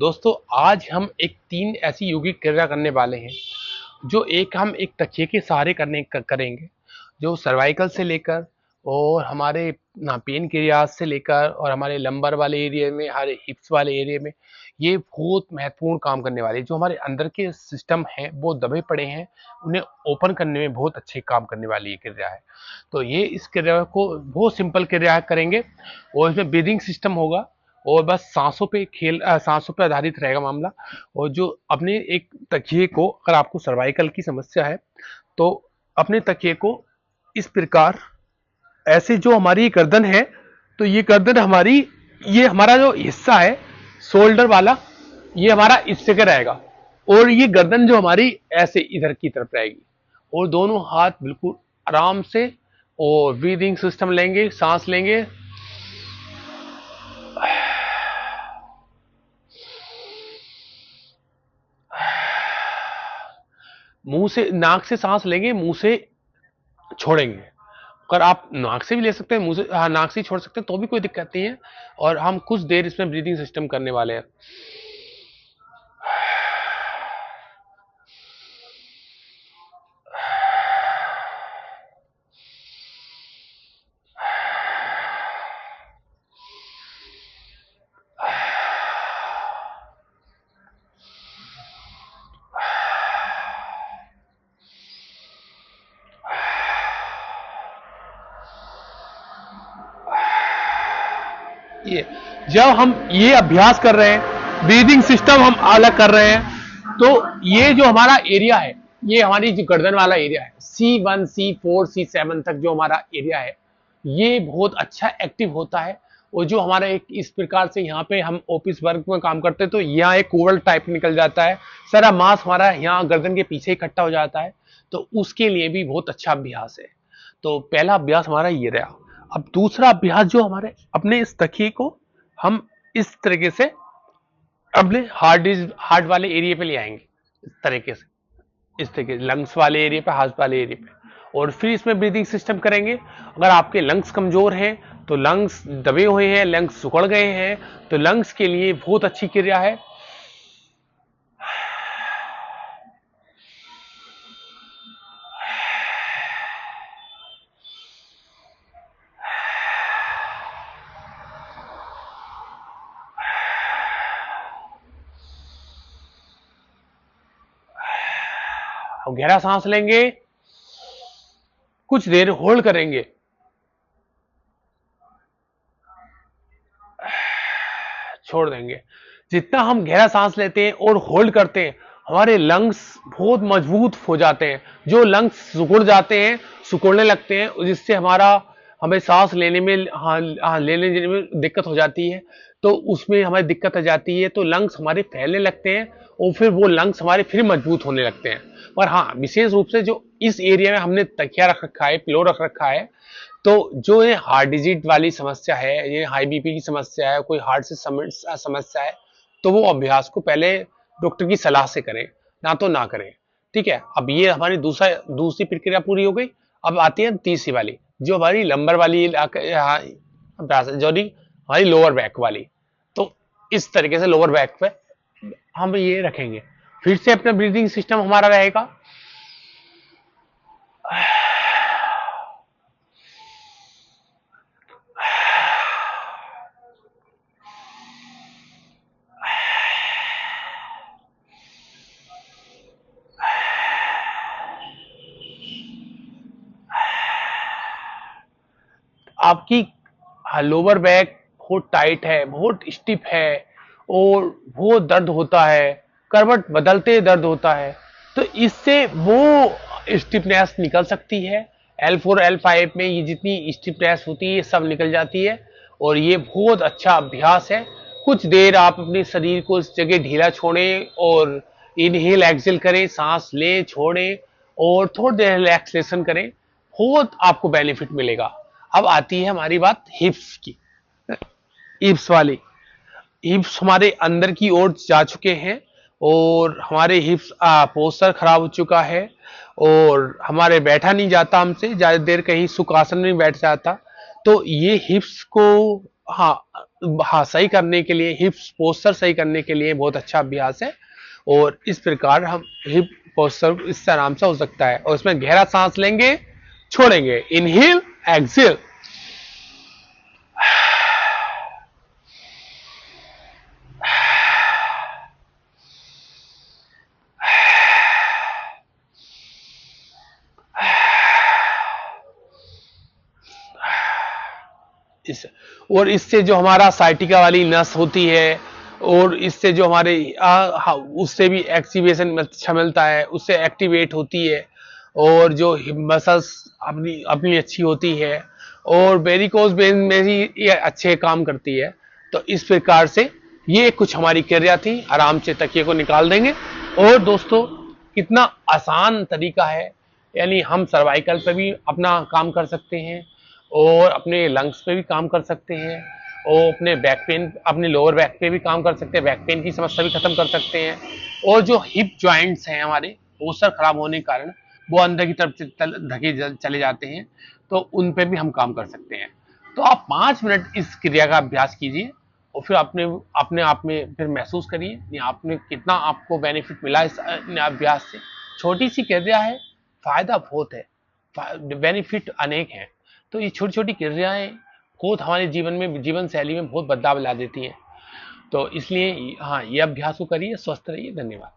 दोस्तों आज हम एक 3 ऐसी योगिक क्रिया करने वाले हैं जो हम एक तकिए के सहारे करेंगे जो सर्वाइकल से लेकर और हमारे पेन क्रियाज से लेकर और हमारे लंबर वाले एरिया में, हमारे हिप्स वाले एरिया में ये बहुत महत्वपूर्ण काम करने वाले हैं। जो हमारे अंदर के सिस्टम हैं वो दबे पड़े हैं, उन्हें ओपन करने में बहुत अच्छे काम करने वाली ये क्रिया है। तो ये इस क्रिया को बहुत सिंपल क्रिया करेंगे और इसमें ब्रीदिंग सिस्टम होगा और बस सांसों पे आधारित रहेगा मामला। और जो अपने एक तकिए को, अगर आपको सर्वाइकल की समस्या है तो अपने तकिए को इस प्रकार ऐसे, जो हमारी गर्दन है तो ये गर्दन हमारी, ये हमारा जो हिस्सा है शोल्डर वाला, ये हमारा इस जगह रहेगा और ये गर्दन जो हमारी ऐसे इधर की तरफ रहेगी और दोनों हाथ बिल्कुल आराम से और ब्रीदिंग सिस्टम लेंगे, सांस लेंगे। मुंह से, नाक से सांस लेंगे, मुंह से छोड़ेंगे। अगर आप नाक से भी ले सकते हैं, मुंह से, हाँ, नाक से ही छोड़ सकते हैं तो भी कोई दिक्कत नहीं है। और हम कुछ देर इसमें ब्रीदिंग सिस्टम करने वाले हैं। ये जब हम ये अभ्यास कर रहे हैं, ब्रीदिंग सिस्टम हम अलग कर रहे हैं, तो ये जो हमारा एरिया है, ये हमारी जो गर्दन वाला एरिया है, C1 C4 C7 तक जो हमारा एरिया है, ये बहुत अच्छा एक्टिव होता है। और जो हमारा एक इस प्रकार से यहाँ पे हम ऑफिस वर्क में काम करते हैं तो यहाँ एक ओवल टाइप निकल जाता है, सारा मांस हमारा यहाँ गर्दन के पीछे इकट्ठा हो जाता है, तो उसके लिए भी बहुत अच्छा अभ्यास है। तो पहला अभ्यास हमारा ये रहा। अब दूसरा अभ्यास जो हमारे अपने इस तकिए को हम इस तरीके से अपने हार्ट वाले एरिया पे ले आएंगे, इस तरीके से, इस तरीके से लंग्स वाले एरिया पे, हार्ट वाले एरिया पे, और फिर इसमें ब्रीदिंग सिस्टम करेंगे। अगर आपके लंग्स कमजोर हैं तो, लंग्स दबे हुए हैं, लंग्स सुकड़ गए हैं, तो लंग्स के लिए बहुत अच्छी क्रिया है। गहरा सांस लेंगे, कुछ देर होल्ड करेंगे, छोड़ देंगे। जितना हम गहरा सांस लेते हैं और होल्ड करते हैं, हमारे लंग्स बहुत मजबूत हो जाते हैं। जो लंग्स सिकुड़ जाते हैं, सिकुड़ने लगते हैं, जिससे हमें सांस लेने में, लेने देने में दिक्कत हो जाती है, तो उसमें हमारी दिक्कत आ जाती है, तो लंग्स हमारे फैलने लगते हैं और फिर वो लंग्स हमारे फिर मजबूत होने लगते हैं। पर हाँ, विशेष रूप से जो इस एरिया में हमने तकिया रख रखा है, पिलो रख रखा है, तो जो ये हार्ट डिजीज वाली समस्या है, ये हाई बीपी की समस्या है, कोई हार्ट से समस्या है, तो वो अभ्यास को पहले डॉक्टर की सलाह से करें, ना तो ना करें। ठीक है। अब ये हमारी दूसरी प्रक्रिया पूरी हो गई। अब आती है तीसरी वाली, जो हमारी लंबर वाली अभ्यास है, जो हमारी लोअर बैक वाली। तो इस तरीके से लोअर बैक पे हम ये रखेंगे। फिर से अपना ब्रीदिंग सिस्टम हमारा रहेगा। आपकी लोअर बैक बहुत टाइट है, बहुत स्टिफ है और बहुत दर्द होता है, करवट बदलते दर्द होता है, तो इससे वो स्टिफनेस निकल सकती है। L4 L5 में ये जितनी स्टिफनेस होती है ये सब निकल जाती है और ये बहुत अच्छा अभ्यास है। कुछ देर आप अपने शरीर को इस जगह ढीला छोड़ें और इनहेल एक्सेल करें, सांस लें, छोड़ें और थोड़ी देर रिलैक्सेशन करें, बहुत आपको बेनिफिट मिलेगा। अब आती है हमारी बात हिप्स की। हिप्स वाली, हिप्स हमारे अंदर की ओर जा चुके हैं और हमारे हिप्स पोस्चर खराब हो चुका है और हमारे बैठा नहीं जाता, हमसे ज्यादा देर कहीं सुखासन में बैठ जाता, तो ये हिप्स को, हाँ, हाँ सही करने के लिए, हिप पोस्चर सही करने के लिए बहुत अच्छा अभ्यास है। और इस प्रकार हम हिप पोस्चर इससे आराम से हो सकता है। और इसमें गहरा सांस लेंगे, छोड़ेंगे, इनहेल एक्सेल। इस और इससे जो हमारा साइटिका वाली नस होती है, और इससे जो हमारे उससे भी एक्टिवेशन अच्छा मिलता है, उससे एक्टिवेट होती है। और जो मसल्स अपनी अपनी अच्छी होती है, और वेरिकोज वेन में भी ये अच्छे काम करती है। तो इस प्रकार से ये कुछ हमारी क्रिया थी। आराम से तकिए को निकाल देंगे। और दोस्तों, कितना आसान तरीका है। यानी हम सर्वाइकल पे भी अपना काम कर सकते हैं, और अपने लंग्स पे भी काम कर सकते हैं, और अपने बैक पेन, अपने लोअर बैक पे भी काम कर सकते हैं, बैक पेन की समस्या भी खत्म कर सकते हैं। और जो हिप जॉइंट्स हैं हमारे पोस्चर खराब होने के कारण वो अंदर की तरफ धके चले जाते हैं, तो उन पे भी हम काम कर सकते हैं। तो आप 5 मिनट इस क्रिया का अभ्यास कीजिए, और फिर अपने अपने आप में फिर महसूस करिए आपने कितना आपको बेनिफिट मिला इस अभ्यास से। छोटी सी क्रिया है, फायदा बहुत है, बेनिफिट अनेक हैं। तो ये छोटी छोटी क्रियाएं खुद हमारे जीवन में, जीवन शैली में बहुत बदलाव ला देती हैं। तो इसलिए हाँ, ये अभ्यास को करिए, स्वस्थ रहिए। धन्यवाद।